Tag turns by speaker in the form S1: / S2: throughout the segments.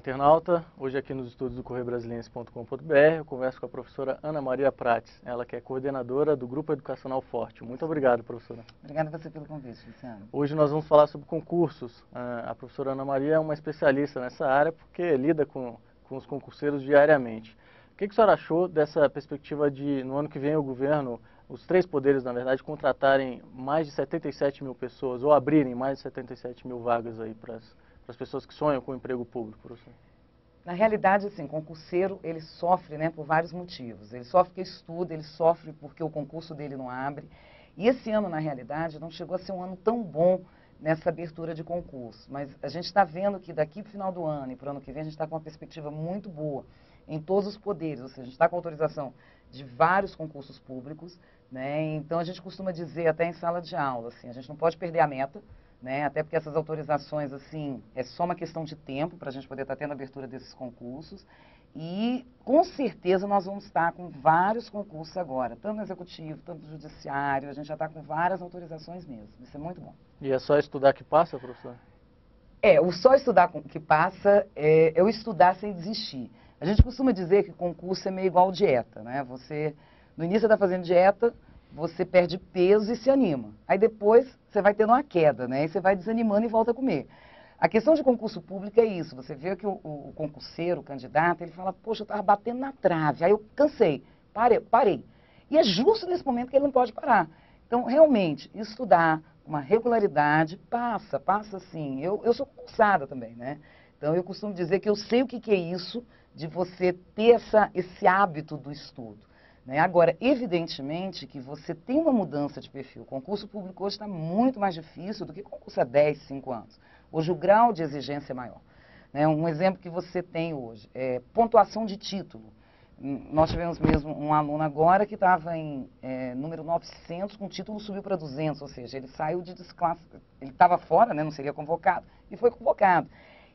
S1: internauta. Hoje aqui nos estúdios do correiobrasiliense.com.br eu converso com a professora Ana Maria Prates, ela que é coordenadora do Grupo Educacional Forte. Muito obrigado, professora.
S2: Obrigada a você pelo convite, Luciano.
S1: Hoje nós vamos falar sobre concursos. A professora Ana Maria é uma especialista nessa área porque lida com os concurseiros diariamente. O que a senhora achou dessa perspectiva de, no ano que vem, o governo, os três poderes, na verdade, contratarem mais de 77 mil pessoas ou abrirem mais de 77 mil vagas aí para as pessoas que sonham com o emprego público, professor?
S2: Na realidade, assim, concurseiro, ele sofre, né, por vários motivos. Ele sofre porque estuda, ele sofre porque o concurso dele não abre. E esse ano, na realidade, não chegou a ser um ano tão bom nessa abertura de concurso. Mas a gente está vendo que daqui para o final do ano e para o ano que vem, a gente está com uma perspectiva muito boa em todos os poderes. Ou seja, a gente está com autorização de vários concursos públicos, né? Então, a gente costuma dizer, até em sala de aula, assim, a gente não pode perder a meta, né? Até porque essas autorizações, assim, é só uma questão de tempo para a gente poder estar tendo a abertura desses concursos. E, com certeza, nós vamos estar com vários concursos agora, tanto no executivo, tanto no judiciário, a gente já está com várias autorizações mesmo. Isso é muito bom.
S1: E é só estudar que passa, professor?
S2: O só estudar que passa é eu estudar sem desistir. A gente costuma dizer que concurso é meio igual dieta, né? Você, no início, está fazendo dieta, você perde peso e se anima. Aí depois você vai tendo uma queda, né? E você vai desanimando e volta a comer. A questão de concurso público é isso. Você vê que o concurseiro, o candidato, ele fala, poxa, eu estava batendo na trave, aí eu cansei, parei. E é justo nesse momento que ele não pode parar. Então, realmente, estudar uma regularidade passa sim. Eu sou concursada também, né? Então, eu costumo dizer que eu sei o que é isso de você ter esse hábito do estudo. Né? Agora, evidentemente que você tem uma mudança de perfil. O concurso público hoje está muito mais difícil do que concurso há 10, 5 anos. Hoje o grau de exigência é maior. Né? Um exemplo que você tem hoje é pontuação de título. Nós tivemos mesmo um aluno agora que estava em número 900, com o título subiu para 200, ou seja, ele saiu de desclasse, ele estava fora, né, não seria convocado, e foi convocado.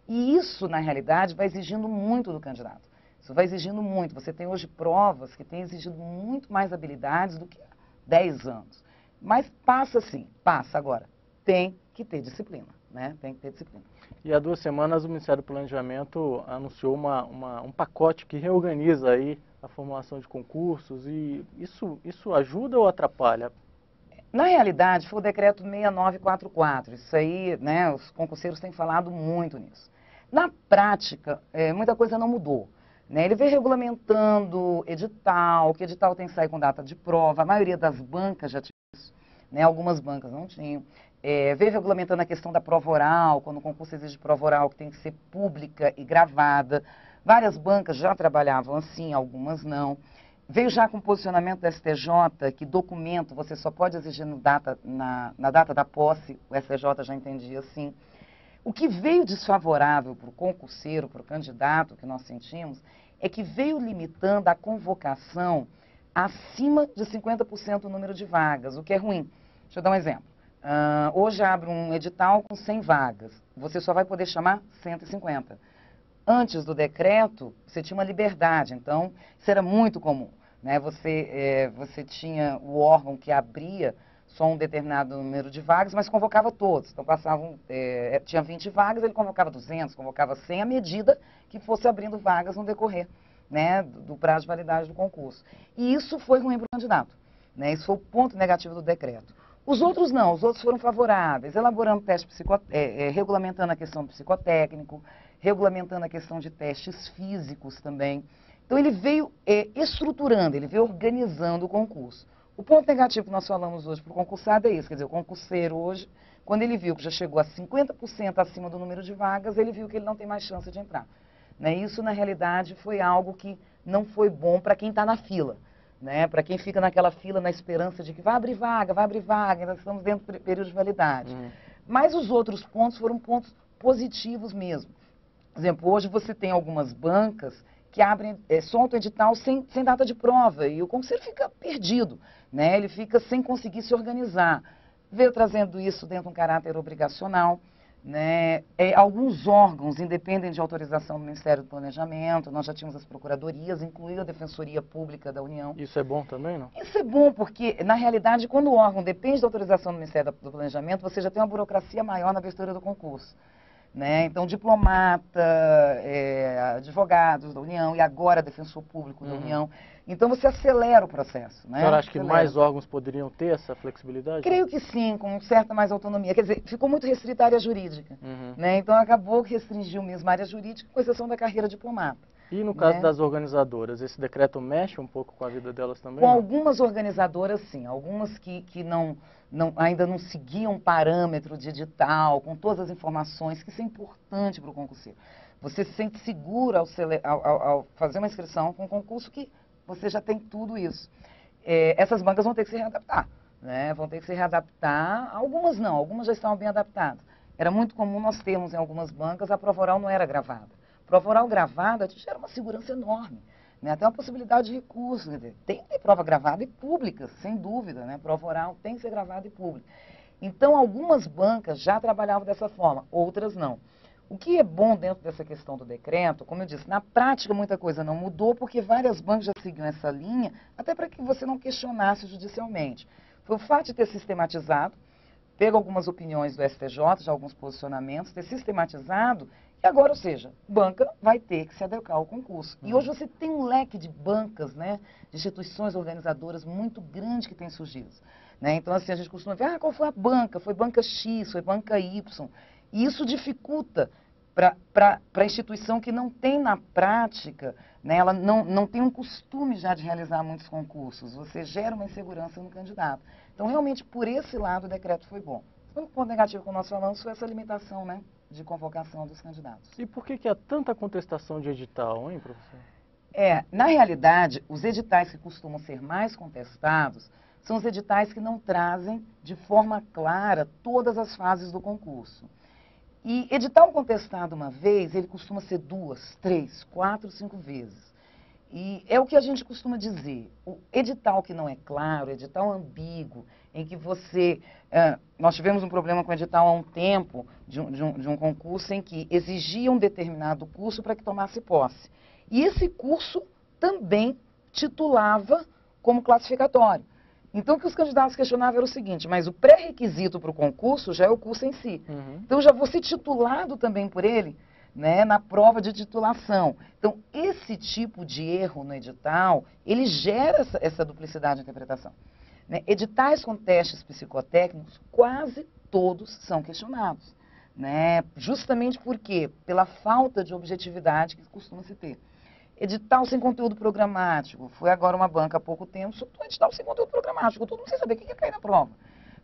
S2: E isso, na realidade, vai exigindo muito do candidato. Isso vai exigindo muito. Você tem hoje provas que têm exigido muito mais habilidades do que há 10 anos. Mas passa sim, passa. Agora, tem que ter disciplina, né? Tem que ter disciplina.
S1: E há 2 semanas o Ministério do Planejamento anunciou um pacote que reorganiza aí a formulação de concursos e isso ajuda ou atrapalha?
S2: Na realidade, foi o decreto 6944. Isso aí, né, os concurseiros têm falado muito nisso. Na prática, muita coisa não mudou. Né? Ele vem regulamentando edital, que edital tem que sair com data de prova. A maioria das bancas já tinha isso, né? Algumas bancas não tinham. Veio regulamentando a questão da prova oral, quando o concurso exige prova oral, que tem que ser pública e gravada. Várias bancas já trabalhavam assim, algumas não. Veio já com posicionamento da STJ, que documento você só pode exigir na data da posse, o STJ já entendia assim. O que veio desfavorável para o concurseiro, para o candidato que nós sentimos, é que veio limitando a convocação acima de 50% do número de vagas, o que é ruim. Deixa eu dar um exemplo. Hoje abre um edital com 100 vagas, você só vai poder chamar 150. Antes do decreto, você tinha uma liberdade, então isso era muito comum. Né? Você tinha o órgão que abria só um determinado número de vagas, mas convocava todos. Então tinha 20 vagas, ele convocava 200, convocava 100, à medida que fosse abrindo vagas no decorrer, né, do prazo de validade do concurso. E isso foi ruim para o candidato. Né? Isso foi o ponto negativo do decreto. Os outros não, os outros foram favoráveis, elaborando regulamentando a questão do psicotécnico, regulamentando a questão de testes físicos também. Então ele veio estruturando, ele veio organizando o concurso. O ponto negativo que nós falamos hoje para o concursado é isso, quer dizer, o concurseiro hoje, quando ele viu que já chegou a 50% acima do número de vagas, ele viu que ele não tem mais chance de entrar. Né? Isso, na realidade, foi algo que não foi bom para quem está na fila. Né? Para quem fica naquela fila na esperança de que vai abrir vaga, ainda estamos dentro do período de validade. Mas os outros pontos foram pontos positivos mesmo. Por exemplo, hoje você tem algumas bancas que soltam edital sem data de prova, e o concurseiro fica perdido, né? Ele fica sem conseguir se organizar. Veio trazendo isso dentro de um caráter obrigacional. Né? Alguns órgãos independem de autorização do Ministério do Planejamento, nós já tínhamos as procuradorias, incluindo a Defensoria Pública da União.
S1: Isso é bom também, não?
S2: Isso é bom porque, na realidade, quando o órgão depende da autorização do Ministério do Planejamento, você já tem uma burocracia maior na abertura do concurso. né? Então, diplomata, advogados da União e agora defensor público da União. Então, você acelera o processo, né?
S1: A senhora acha que mais órgãos poderiam ter essa flexibilidade?
S2: Creio que sim, com certa mais autonomia. Quer dizer, ficou muito restrita a área jurídica, né? Então, acabou que restringiu mesmo a área jurídica, com exceção da carreira diplomata.
S1: E no caso das organizadoras, esse decreto mexe um pouco com a vida delas também?
S2: Com algumas organizadoras, sim. Algumas que ainda não seguiam um parâmetro de edital, com todas as informações, que isso é importante para o concurseiro. Você se sente seguro ao fazer uma inscrição com um concurso que você já tem tudo isso. Essas bancas vão ter que se readaptar, né? Vão ter que se readaptar. Algumas não, algumas já estavam bem adaptadas. Era muito comum nós termos em algumas bancas a prova oral não era gravada. Prova oral gravada te gera uma segurança enorme, né? Até uma possibilidade de recurso. Quer dizer, tem que ter prova gravada e pública, sem dúvida, né? Prova oral tem que ser gravada e pública. Então, algumas bancas já trabalhavam dessa forma, outras não. O que é bom dentro dessa questão do decreto, como eu disse, na prática muita coisa não mudou, porque várias bancas já seguiam essa linha, até para que você não questionasse judicialmente. Foi o fato de ter sistematizado, pego algumas opiniões do STJ, já alguns posicionamentos, ter sistematizado, e agora, ou seja, banca vai ter que se adequar ao concurso. E hoje você tem um leque de bancas, né, de instituições organizadoras muito grande que tem surgido, né? Então, assim, a gente costuma ver, qual foi a banca? Foi banca X, foi banca Y. E isso dificulta para a instituição que não tem na prática, né, ela não tem um costume já de realizar muitos concursos. Você gera uma insegurança no candidato. Então, realmente, por esse lado, o decreto foi bom. O único ponto negativo que nós falamos foi essa limitação, né, de convocação dos candidatos.
S1: E por que há tanta contestação de edital, hein, professor?
S2: Na realidade, os editais que costumam ser mais contestados são os editais que não trazem de forma clara todas as fases do concurso. E edital contestado uma vez, ele costuma ser 2, 3, 4, 5 vezes. E é o que a gente costuma dizer, o edital que não é claro, edital ambíguo, em que você... nós tivemos um problema com o edital há um tempo, de um concurso em que exigia um determinado curso para que tomasse posse. E esse curso também titulava como classificatório. Então, o que os candidatos questionavam era o seguinte, mas o pré-requisito para o concurso já é o curso em si. Então, eu já vou ser titulado também por ele, né, na prova de titulação. Então, esse tipo de erro no edital, ele gera essa duplicidade de interpretação, né? Editais com testes psicotécnicos, quase todos são questionados, né? Justamente porque, pela falta de objetividade que costuma se ter. Edital sem conteúdo programático. Foi agora uma banca há pouco tempo, soltou edital sem conteúdo programático. Todo mundo sem saber o que ia cair na prova,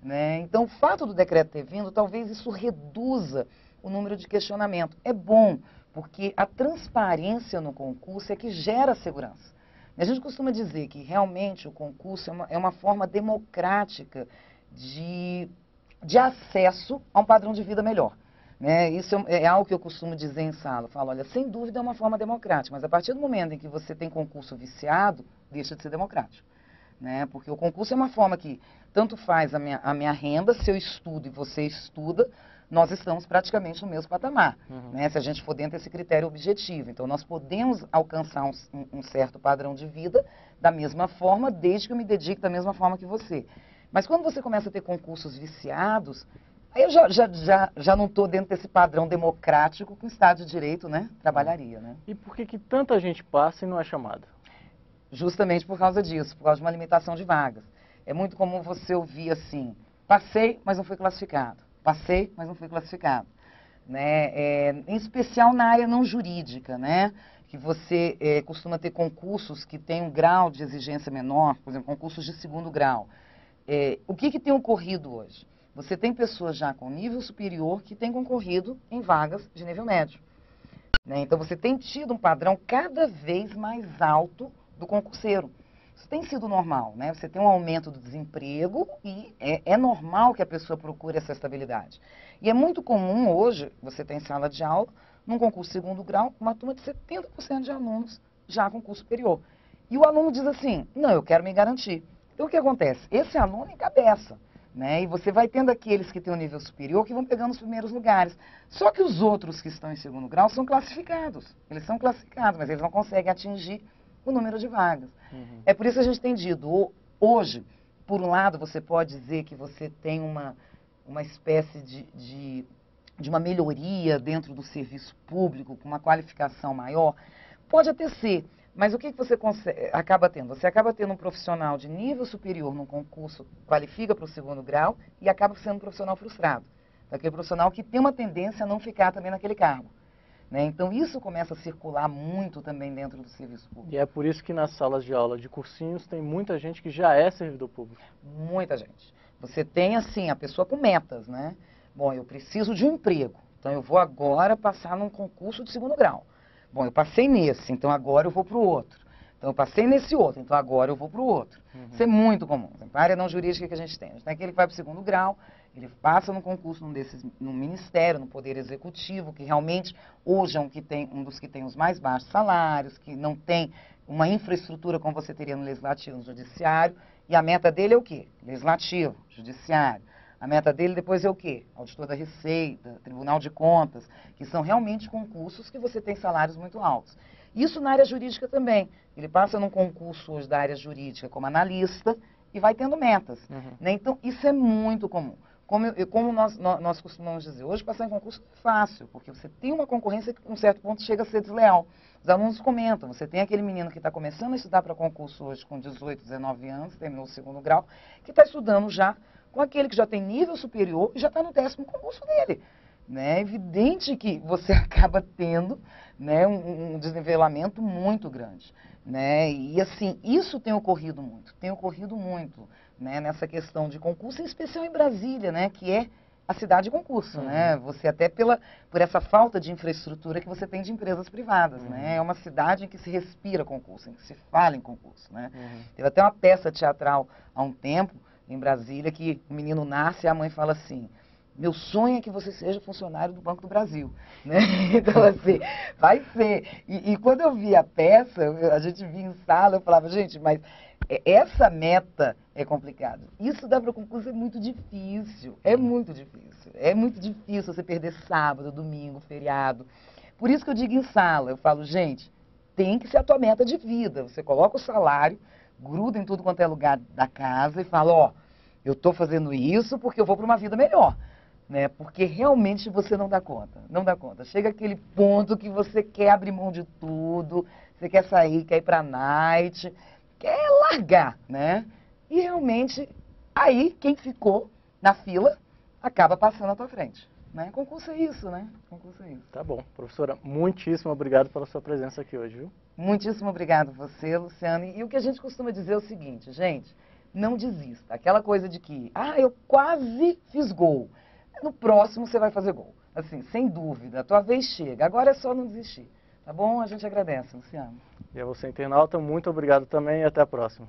S2: né? Então, o fato do decreto ter vindo, talvez isso reduza o número de questionamento. É bom, porque a transparência no concurso é que gera segurança. A gente costuma dizer que realmente o concurso é uma forma democrática de acesso a um padrão de vida melhor, né? Isso é algo que eu costumo dizer em sala. Eu falo, olha, sem dúvida é uma forma democrática, mas a partir do momento em que você tem concurso viciado, deixa de ser democrático, né? Porque o concurso é uma forma que tanto faz a minha renda, se eu estudo e você estuda, nós estamos praticamente no mesmo patamar, né? Se a gente for dentro desse critério objetivo. Então, nós podemos alcançar um certo padrão de vida da mesma forma, desde que eu me dedique da mesma forma que você. Mas quando você começa a ter concursos viciados, aí eu já não estou dentro desse padrão democrático que o Estado de Direito, né, trabalharia, né?
S1: E por que tanta gente passa e não é chamada?
S2: Justamente por causa disso, por causa de uma limitação de vagas. É muito comum você ouvir assim, passei, mas não fui classificado. Passei, mas não fui classificado, né? Em especial na área não jurídica, né? Que você costuma ter concursos que têm um grau de exigência menor, por exemplo, concursos de segundo grau. O que tem ocorrido hoje? Você tem pessoas já com nível superior que têm concorrido em vagas de nível médio, né? Então, você tem tido um padrão cada vez mais alto do concurseiro. Isso tem sido normal, né? Você tem um aumento do desemprego e é normal que a pessoa procure essa estabilidade. E é muito comum hoje, você tem sala de aula, num concurso segundo grau, uma turma de 70% de alunos já com curso superior. E o aluno diz assim, não, eu quero me garantir. Então, o que acontece? Esse aluno encabeça, né? E você vai tendo aqueles que têm um nível superior que vão pegando os primeiros lugares. Só que os outros que estão em segundo grau são classificados. Eles são classificados, mas eles não conseguem atingir o número de vagas. É por isso que a gente tem dito, hoje, por um lado, você pode dizer que você tem uma espécie de de uma melhoria dentro do serviço público, com uma qualificação maior, pode até ser. Mas o que você acaba tendo? Você acaba tendo um profissional de nível superior num concurso, qualifica para o segundo grau e acaba sendo um profissional frustrado. Aquele profissional que tem uma tendência a não ficar também naquele cargo. Né? Então isso começa a circular muito também dentro do serviço público.
S1: E é por isso que nas salas de aula de cursinhos tem muita gente que já é servidor público.
S2: Muita gente. Você tem assim, a pessoa com metas, né? Bom, eu preciso de um emprego, então eu vou agora passar num concurso de segundo grau. Bom, eu passei nesse, então agora eu vou para o outro. Então eu passei nesse outro, então agora eu vou para o outro. Isso é muito comum. Na área não jurídica que a gente tem aquele que vai para o segundo grau, ele passa num concurso num ministério, no Poder Executivo, que realmente hoje é um dos que tem os mais baixos salários, que não tem uma infraestrutura como você teria no Legislativo, no Judiciário, e a meta dele é o quê? Legislativo, Judiciário. A meta dele depois é o quê? Auditor da Receita, Tribunal de Contas, que são realmente concursos que você tem salários muito altos. Isso na área jurídica também. Ele passa num concurso hoje da área jurídica como analista e vai tendo metas. Né? Então, isso é muito comum. Como nós costumamos dizer, hoje passar em concurso é fácil, porque você tem uma concorrência que, a um certo ponto, chega a ser desleal. Os alunos comentam, você tem aquele menino que está começando a estudar para concurso hoje com 18, 19 anos, terminou o segundo grau, que está estudando já com aquele que já tem nível superior e já está no 10º concurso dele. Né? É evidente que você acaba tendo, né, um desnivelamento muito grande. Né? E assim, isso tem ocorrido muito, né, nessa questão de concurso, em especial em Brasília, né, que é a cidade de concurso. Né? Você até por essa falta de infraestrutura que você tem de empresas privadas. Né? É uma cidade em que se respira concurso, em que se fala em concurso. Né? Teve até uma peça teatral há um tempo, em Brasília, que o menino nasce e a mãe fala assim: meu sonho é que você seja funcionário do Banco do Brasil. Né? Então, assim, vai ser. E quando eu vi a peça, a gente via em sala, eu falava, gente, mas essa meta é complicada. Isso dá para o concurso é muito difícil. É muito difícil. É muito difícil você perder sábado, domingo, feriado. Por isso que eu digo em sala, eu falo, gente, tem que ser a tua meta de vida. Você coloca o salário, gruda em tudo quanto é lugar da casa e fala, ó, eu estou fazendo isso porque eu vou para uma vida melhor. Né? Porque realmente você não dá conta, não dá conta. Chega aquele ponto que você quer abrir mão de tudo, você quer sair, quer ir para a night, quer largar, né? E realmente, aí quem ficou na fila acaba passando à tua frente. Né? Concurso é isso, né? Concurso é isso.
S1: Tá bom. Professora, muitíssimo obrigado pela sua presença aqui hoje, viu?
S2: Muitíssimo obrigado a você, Luciano. E o que a gente costuma dizer é o seguinte, gente, não desista. Aquela coisa de que, eu quase fiz gol. No próximo você vai fazer gol. Assim, sem dúvida, a tua vez chega. Agora é só não desistir. Tá bom? A gente agradece, Luciano.
S1: E a você, internauta, muito obrigado também e até a próxima.